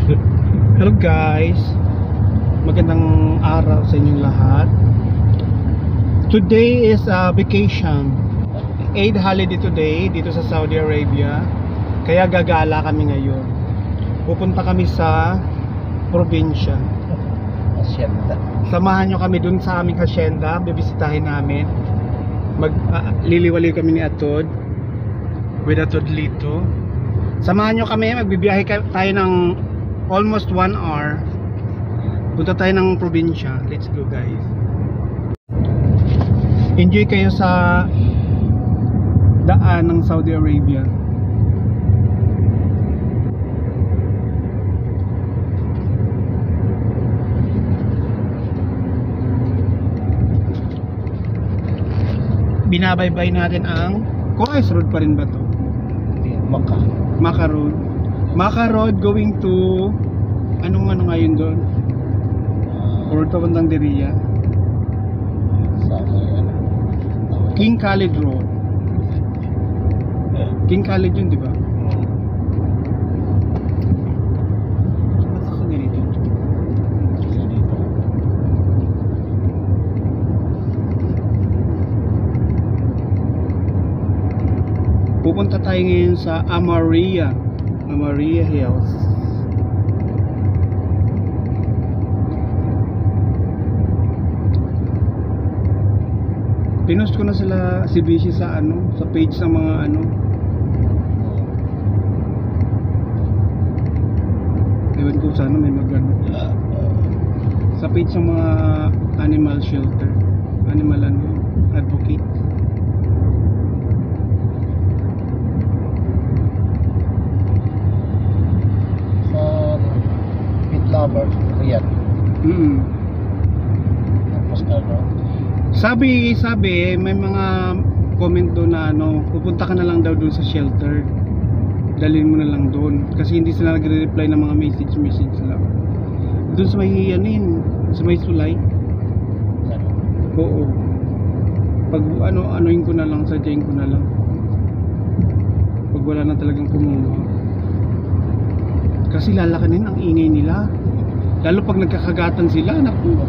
Hello guys, magandang araw sa inyong lahat. Today is a vacation, Eid holiday today dito sa Saudi Arabia. Kaya gagala kami ngayon. Pupunta kami sa probinsya. Hacienda. Samahan nyo kami dun sa aming hacienda. Bibisitahin namin. Liliwaliw kami ni Atod with Atod Lito. Samahan nyo kami, magbibiyahe tayo ng almost 1 hour. Punta tayo ng probinsya. Let's go guys. Enjoy kayo sa daan ng Saudi Arabia. Binabaybay natin ang Qurais Road pa rin ba to? Maka Road. Maka Road going to ano ngayon doon? Or to bandang Diriyah. King Khalid Road. King Khalid yun, di ba? Ba't ako ganito? Pupunta tayo ngayon sa Amaria Hills. Pinost ko na si Bishi sa sa page ng mga ewan ko sana may sa page ng mga animal shelter, animal advocate. Lover, Riyadh. Sabi may mga comment doon na pupunta ka na lang daw doon sa shelter. Dalhin mo na lang doon kasi hindi sila nagre-reply ng mga message lang. Doon sa may sa may Sulay. Oo. Pag anuin ko na lang, sadyain ko na lang. Pag wala na talagang kumuha. Kasi lalakanin ang ingay nila. Lalo pag nagkakagatan sila, naku.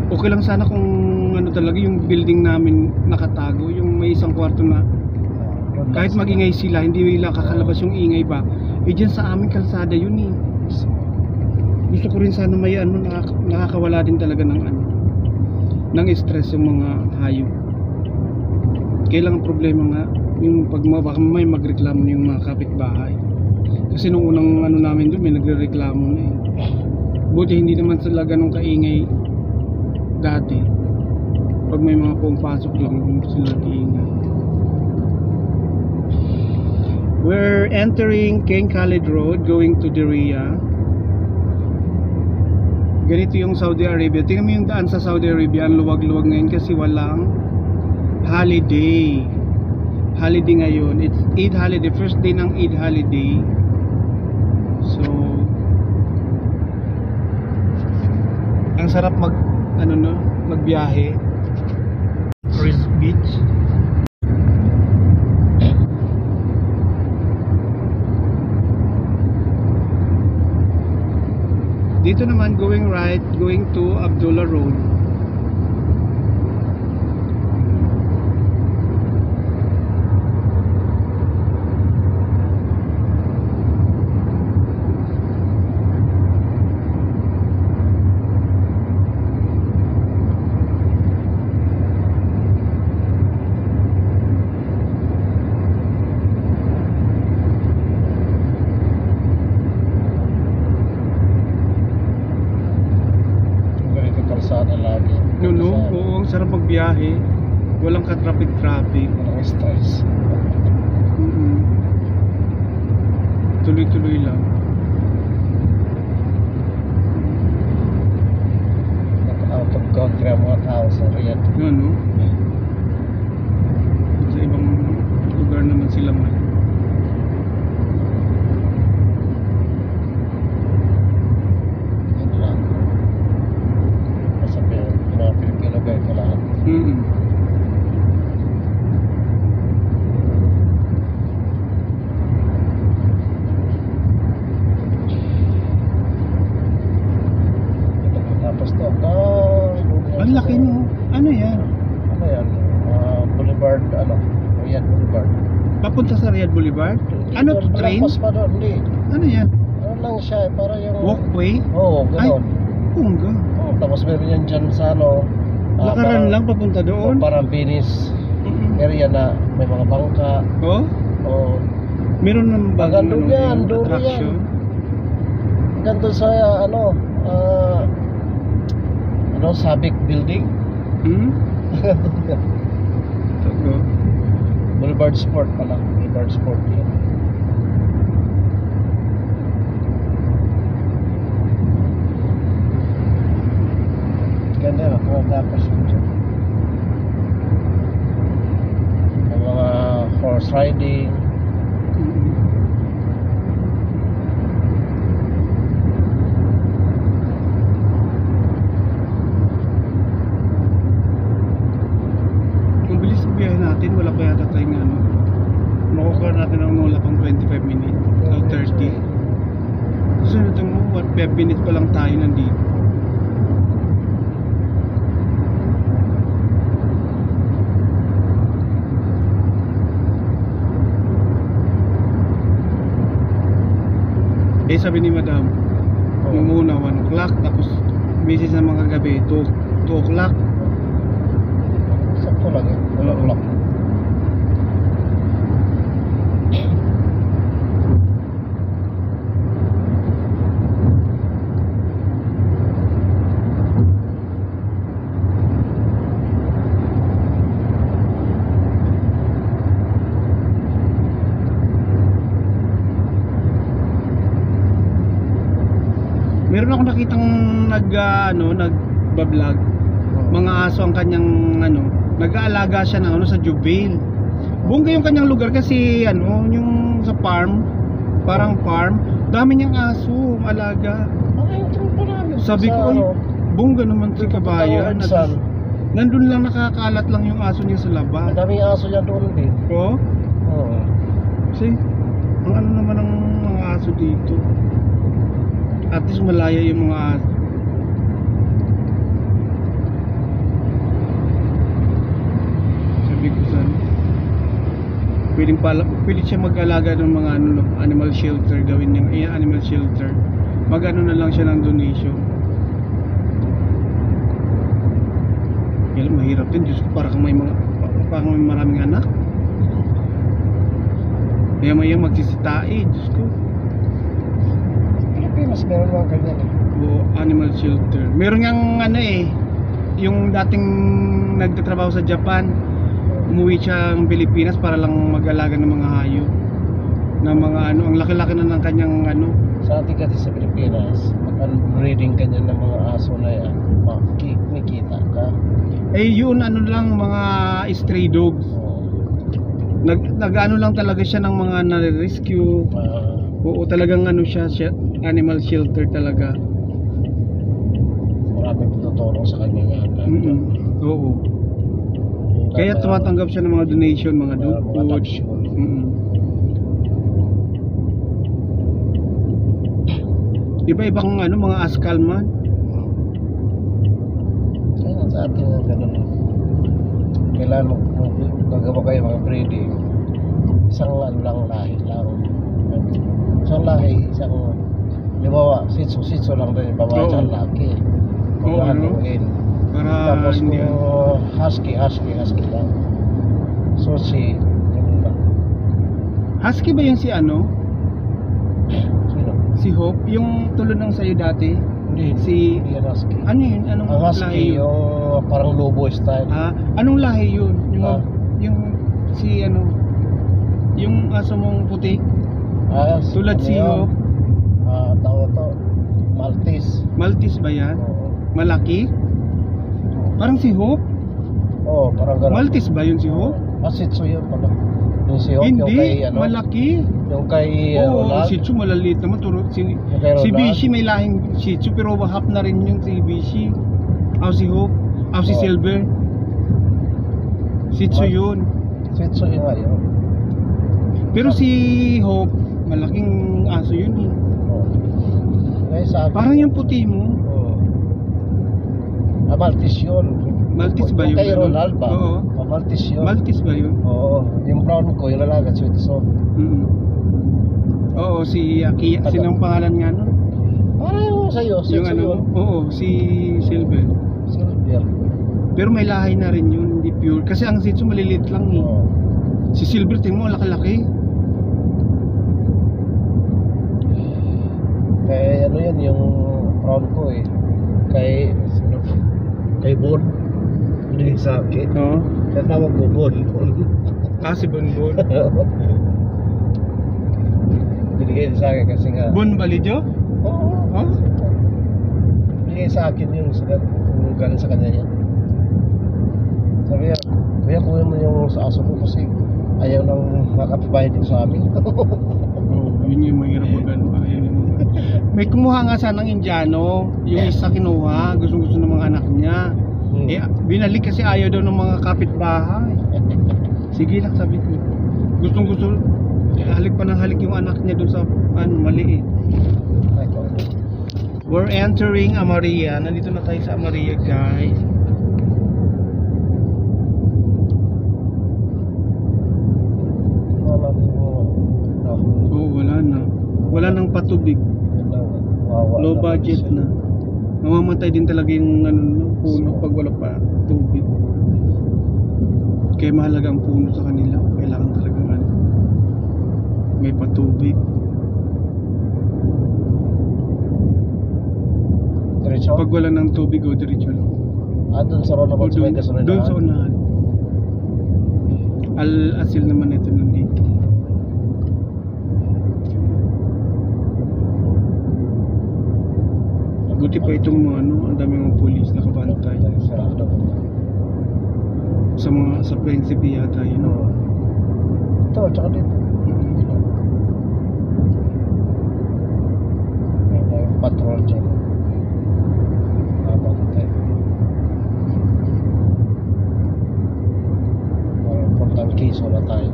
Okay lang sana kung talaga yung building namin nakatago, yung may isang kwarto na kahit magingay sila, hindi nila kakalabas yung ingay ba. Diyan sa aming kalsada yun eh. Gusto ko rin sana may nakakawala din talaga ng stress yung mga hayop. Kailangan problema nga yung pag baka may magreklamo na yung mga kapitbahay. Kasi nung unang namin doon may nagrereklamo na eh. Buti hindi naman sila ganun kaingay dati. Pag may mga pumapasok lang sila kaingay. We're entering King Khalid Road going to Diriyah. Ganito yung Saudi Arabia. Tingnan mo yung daan sa Saudi Arabia, ang luwag-luwag ngayon kasi walang holiday ngayon. It's Eid holiday, first day ng Eid holiday. So ang sarap magbiyahe. Forest Beach. Dito naman going right, going to Abdullah Road. Oo, ang sarap magbiyahe. Walang ka-traffic. Walang stress. Tuloy-tuloy lang. Out of country ang mga tao sa Riyadh. Sa ibang lugar naman sila man. Yan lang. Masabi, mga Pilipino guide na lahat. Papunta sa Riyadh Boulevard? Ano to, train? Lampas pa doon, hindi. Ano yan? Ano lang siya, para yung... Walkway? Oo, gano'n. Pungga. Oo, tapos meron yan dyan sa ano... Lakaran lang papunta doon? Parang Venice area na may mga bangka. Oh? Oo. Meron ng Magandang yan, doon attraction? Ganito sa Sabic Building. Toko. Boulevard Sport pala. Boulevard Sport yan. Ganda na, tapos dyan. May mga horse riding. Ang bilis ng biyahe natin, wala pa yata tayong ano. Makukuha natin ang wala pang 25 minutes o 30. Susunod mo, 5 minutes pa lang tayo nandito. Eh sabi ni madam, yung una 1 o'clock, tapos misis na mga gabi 2 o'clock. Sakto lang eh. 1 o'clock. Meron ako nakitang nagba-vlog. Mga aso ang kanyang nag-aalaga siya ng sa Jubail. Bongga yung kanyang lugar kasi yung sa farm, parang farm, dami niyang aso, alaga. Sabi ko, ay, bongga naman si kabayan. Nandun lang nakakalat lang yung aso niya sa labas. Ang daming aso niya doon din. Oo? Oo. Kasi, ang ano naman ng mga aso dito. At least malaya yung mga aso. Sabi ko saan, pwede siya mag-alaga ng mga animal shelter, gawin niyang animal shelter. Mag-ano na lang siya ng donation. Kaya mahirap din, Diyos ko, parang may maraming anak. Kaya maya magsisitae, Diyos ko. Pilipinas meron lang ganyan eh. O animal shelter. Meron yang yung dating nagtatrabaho sa Japan, umuwi siya ng Pilipinas para lang mag-alaga ng mga hayop. Na mga ang laki-laki na ng kanyang Sa ating kasi sa Pilipinas, mag-breeding ganyan ng mga aso na yan, makikita ka. Eh yun lang mga stray dogs. Nag-ano lang talaga siya ng mga na-rescue. Oo, talagang siya animal shelter talaga. Maraming tutulong sa kanya yan. Oo. Kaya tumatanggap siya ng mga donation, mga dog food. Iba-ibang mga askalman. Kaya sa atin ganun. Kailangan gagawa kayo mga breeding. Isang lang lahi lang. Isang lahi, libawa, sitso lang rin, babae sa laki. Pag-anuin. Tapos kung husky lang. So ganun lang. Husky ba yung si Sino? Si Hope? Yung tulad ng sayo dati? Hindi yan husky. Ano yun? Anong Ang husky lahi yun? yung parang lobo style. Anong lahi yun? Yung si yung aso mong puti? Tulad si Hope? Tao to, Maltese. Maltese ba yan? Oo. Malaki? Parang si Hope? Oo, parang gano'n. Maltese ba yun si Hope? Shih Tzu yun pala. Yung si Hope, Hindi, yung kay malaki. Yung kay Oo, Ronald. Shih Tzu malaliit naman. Si Ronald. Bishi may lahing Shih Tzu pero half na rin yung si Bishi. Si Hope. Si Silver. Shih Tzu yun. Shih Tzu yun nga yun. Pero si Hope, malaking aso yun eh. Ngayon sa akin. Parang yung puti mo. Maltese yun. Maltese ba yun? Kay ano? Ronald ba? Oo. Maltese yun. Maltese ba yun? Oo. Yung brown ko, yung lalaga, sweet so. Mm. Oo, si Aki, Taga- sinong pangalan nga nun? Parang sa'yo, Yung sexy ano, yun. oo, si Silver. Silver. Pero may lahi na rin yun, hindi pure. Kasi ang Shih Tzu maliliit lang eh. Oo. Si Silver, tingin mo, ang laki-laki. Kaya ano yan, yung brown ko eh. Kay Bon. Binigay sa akin. Oo. Kaya tawag ko Bon. Si Bonbon. Binigay sa akin kasi nga. Bon Balijo? Oo. Oh? Binigay sa akin yung galing sa kanya yan. Sabi niya, kuya kuya mo yung sa aso ko kasi ayaw nang makapibahay din sa amin. Oo, yun yung mahirap mag ano. May kumuha nga sanang Indiano, yung isa kinuha, gusto ng mga anak niya. Eh, binalik kasi ayaw daw ng mga kapitbahay. Sige lang, sabi ko. Gusto, halik pa ng halik yung anak niya doon sa maliit. We're entering Amaria. Nandito na tayo sa Amaria, guys. Oo, wala na. Wala nang patubig. Low budget na. Mamamatay din talaga yung puno pag wala pa tubig. Kaya mahalaga ang puno sa kanila. Kailangan talaga may patubig. Diretso? Pag wala ng tubig, diretso lang. Doon sa Ronald sa may gasolinahan? Doon sa unahan. Al-Asil naman ito nandito. Buti pa itong mga ang daming mga pulis nakabantay sa Principe yata yun. Ito, tsaka dito. May patrol dyan. Nakabantay. Puntang Quezon na tayo.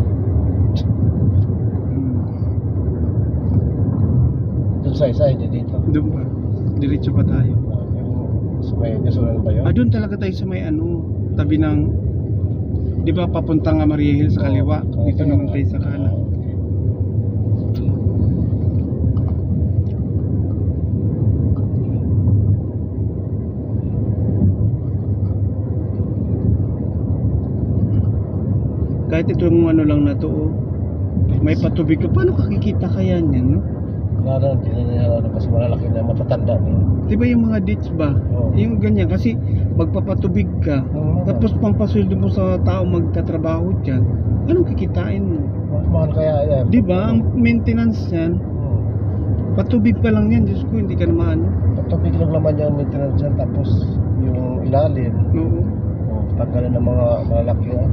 Doon sa isa, hindi dito. Doon pa. Diretso pa tayo. Sa may gasolinahan ba yun? Doon talaga tayo sa may tabi ng, di ba papuntang Maria Hill sa kaliwa. Dito naman tayo sa kanan. Kahit itong lang na to, may patubig ka, paano kakikita kaya niyan, no? Wala na, hindi na niya kasi malalaki na matatanda na. Di ba yung mga ditch ba? Yung ganyan, kasi magpapatubig ka, tapos pampasweldo mo sa tao magtatrabaho dyan, anong kikitain mo? Mahal kaya yan. Di ba? Ang maintenance yan, patubig pa lang yan, Diyos ko, hindi ka na maano. Patubig lang naman yung maintenance dyan, tapos yung ilalim. Oo. Tanggalin ng mga malalaki yan.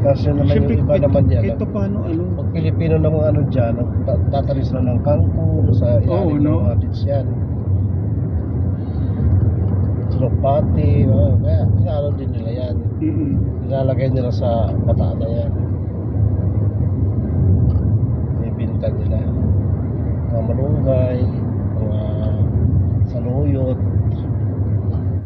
Tapos yun naman Siyempre, yung iba naman yan. kahit pa paano, Pag Pilipino naman dyan, tatalis na ng kangkong sa ilalim ng mga ditch yan. Sinupati, kaya inaano din nila yan. Nilalagay nila sa bataan na yan. Ibinta nila. Mga malunggay, mga saluyot.